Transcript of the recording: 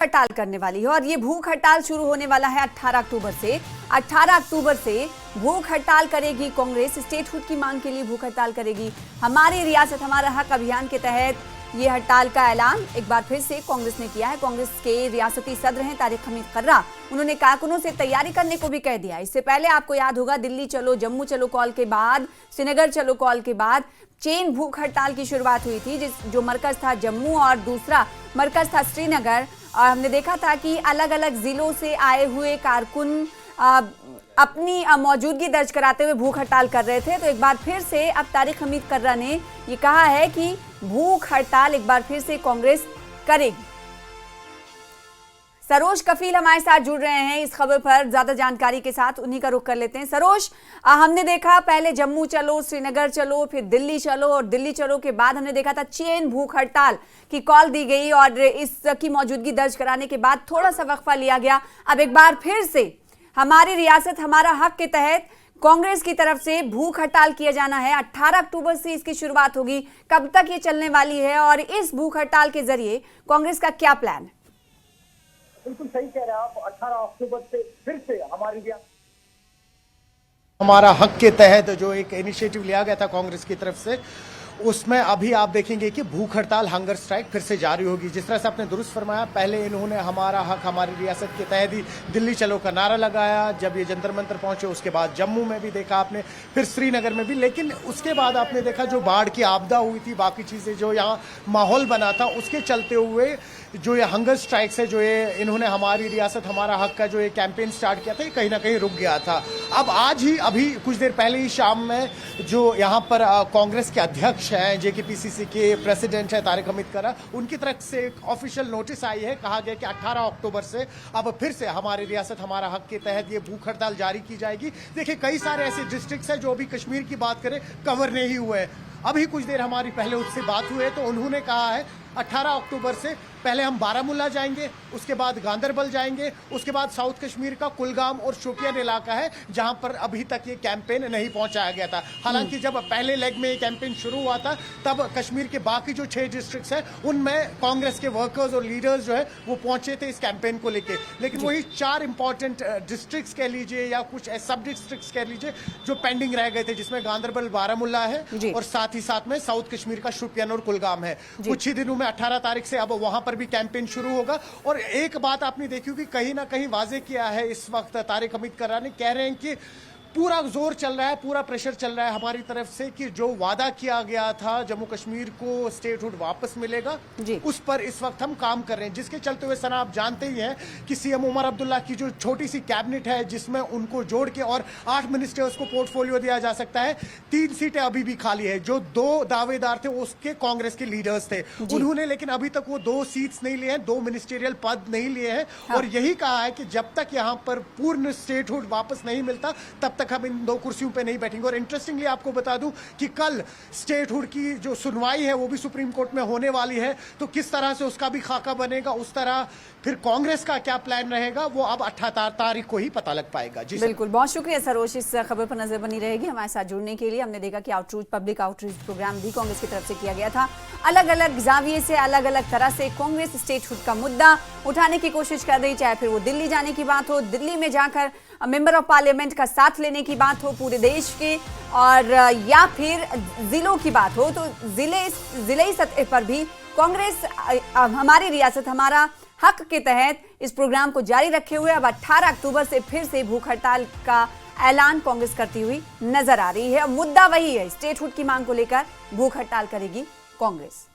हड़ताल करने वाली है और ये भूख हड़ताल शुरू होने वाला है 18 अक्टूबर से। 18 अक्टूबर से भूख हड़ताल करेगी कांग्रेस, स्टेटहुड की मांग के लिए भूख हड़ताल करेगी। हमारी रियासत हमारा हक अभियान के तहत ये हड़ताल का ऐलान एक बार फिर से कांग्रेस ने किया है। कांग्रेस के रियासती सदर हैं तारिक हमीद कर्रा, उन्होंने कारकुनों से तैयारी करने को भी कह दिया। इससे पहले आपको याद होगा दिल्ली चलो जम्मू चलो कॉल के बाद, श्रीनगर चलो कॉल के बाद चेन भूख हड़ताल की शुरुआत हुई थी, जो मरकज था जम्मू और दूसरा मरकज था श्रीनगर। और हमने देखा था कि अलग अलग जिलों से आए हुए कारकुन अपनी मौजूदगी दर्ज कराते हुए भूख हड़ताल कर रहे थे। तो एक बार फिर से अब तारिक हमीद कर्रा ने ये कहा है कि भूख हड़ताल एक बार फिर से कांग्रेस करेगी। सरोज कफील हमारे साथ जुड़ रहे हैं इस खबर पर ज्यादा जानकारी के साथ, उन्हीं का रुख कर लेते हैं। सरोज, हमने देखा पहले जम्मू चलो, श्रीनगर चलो, फिर दिल्ली चलो और दिल्ली चलो के बाद हमने देखा था चेन भूख हड़ताल की कॉल दी गई और इसकी मौजूदगी दर्ज कराने के बाद थोड़ा सा वक्फा लिया गया। अब एक बार फिर से हमारी रियासत हमारा हक के तहत कांग्रेस की तरफ से भूख हड़ताल किया जाना है। 18 अक्टूबर से इसकी शुरुआत होगी। कब तक ये चलने वाली है और इस भूख हड़ताल के जरिए कांग्रेस का क्या प्लान है? बिल्कुल सही कह रहे हैं आप। 18 अक्टूबर से फिर से हमारा हक के तहत जो एक इनिशिएटिव लिया गया था कांग्रेस की तरफ से, उसमें अभी आप देखेंगे कि भूख हड़ताल, हंगर स्ट्राइक फिर से जारी होगी। जिस तरह से आपने दुरुस्त फरमाया, पहले इन्होंने हमारा हक हमारी रियासत के तहत ही दिल्ली चलो का नारा लगाया। जब ये जंतर मंतर पहुंचे उसके बाद जम्मू में भी देखा आपने, फिर श्रीनगर में भी। लेकिन उसके बाद आपने देखा जो बाढ़ की आपदा हुई थी, बाकी चीजें जो यहाँ माहौल बना था, उसके चलते हुए जो ये हंगर स्ट्राइक्स है, जो ये इन्होंने हमारी रियासत हमारा हक का जो ये कैंपेन स्टार्ट किया था, ये कहीं ना कहीं रुक गया था। अब आज ही अभी कुछ देर पहले ही शाम में जो यहाँ पर कांग्रेस के अध्यक्ष हैं, जेकेपीसीसी के प्रेसिडेंट है तारिक हमीद कर्रा, उनकी तरफ से एक ऑफिशियल नोटिस आई है। कहा गया कि 18 अक्टूबर से अब फिर से हमारी रियासत हमारा हक के तहत ये भूख हड़ताल जारी की जाएगी। देखिए, कई सारे ऐसे डिस्ट्रिक्ट्स हैं जो अभी कश्मीर की बात करें कवर नहीं हुए हैं। अभी कुछ देर हमारी पहले उससे बात हुई है तो उन्होंने कहा है 18 अक्टूबर से पहले हम बारामूला जाएंगे, उसके बाद गांदरबल जाएंगे, उसके बाद साउथ कश्मीर का कुलगाम और शोपियान इलाका है जहां पर अभी तक ये कैंपेन नहीं पहुंचाया गया था। हालांकि जब पहले लेग में ये कैंपेन शुरू हुआ था तब कश्मीर के बाकी जो 6 डिस्ट्रिक्ट्स हैं उनमें कांग्रेस के वर्कर्स और लीडर्स जो है वो पहुंचे थे इस कैंपेन को लेकर। लेकिन वही 4 इंपॉर्टेंट डिस्ट्रिक्ट्स कह लीजिए या कुछ सब डिस्ट्रिक्ट्स कह लीजिए जो पेंडिंग रह गए थे, जिसमें गांदरबल, बारामूला है और साथ ही साथ में साउथ कश्मीर का शोपियान और कुलगाम है। कुछ ही दिनों में 18 तारीख से अब वहां पर भी कैंपेन शुरू होगा। और एक बात आपने देखी कि कहीं ना कहीं वाजे किया है इस वक्त तारिक हमीद कर्रा ने, कह रहे हैं कि पूरा जोर चल रहा है, पूरा प्रेशर चल रहा है हमारी तरफ से कि जो वादा किया गया था जम्मू कश्मीर को स्टेटहुड वापस मिलेगा, उस पर इस वक्त हम काम कर रहे हैं। जिसके चलते हुए सना आप जानते ही हैं कि सीएम उमर अब्दुल्ला की जो छोटी सी कैबिनेट है जिसमें उनको जोड़ के और 8 मिनिस्टर्स को पोर्टफोलियो दिया जा सकता है, 3 सीटें अभी भी खाली है। जो 2 दावेदार थे उसके कांग्रेस के लीडर्स थे, उन्होंने लेकिन अभी तक वो 2 सीट्स नहीं लिए हैं, 2 मिनिस्टेरियल पद नहीं लिए हैं। और यही कहा है कि जब तक यहाँ पर पूर्ण स्टेटहुड वापस नहीं मिलता तब तक हम इन 2 कुर्सियों पे नहीं बैठेंगे। और इंटरेस्टिंगली आपको बता दूं कि कल स्टेटहुड की जो सुनवाई है वो भी सुप्रीम कोर्ट में होने वाली है। तो किस तरह से उसका भी खाका बनेगा, उस तरह फिर कांग्रेस का क्या प्लान रहेगा, वो अब 18 तारीख को ही पता लग पाएगा। जी बिल्कुल, बहुत शुक्रिया सरोज, इस खबर पर नजर बनी रहेगी हमारे साथ जुड़ने के लिए। हमने देखा कि पब्लिक आउटरीच प्रोग्राम भी कांग्रेस की तरफ से किया गया था। अलग अलग जाविये से, अलग अलग तरह से कांग्रेस स्टेटहुड का मुद्दा उठाने की कोशिश कर रही, चाहे फिर वो दिल्ली जाने की बात हो, दिल्ली में जाकर मेंबर ऑफ पार्लियामेंट का साथ लेने की बात हो पूरे देश के, और या फिर जिलों की बात हो। तो जिले सतह पर भी कांग्रेस हमारी रियासत हमारा हक के तहत इस प्रोग्राम को जारी रखे हुए अब 18 अक्टूबर से फिर से भूख हड़ताल का ऐलान कांग्रेस करती हुई नजर आ रही है। मुद्दा वही है, स्टेटहुड की मांग को लेकर भूख हड़ताल करेगी कांग्रेस।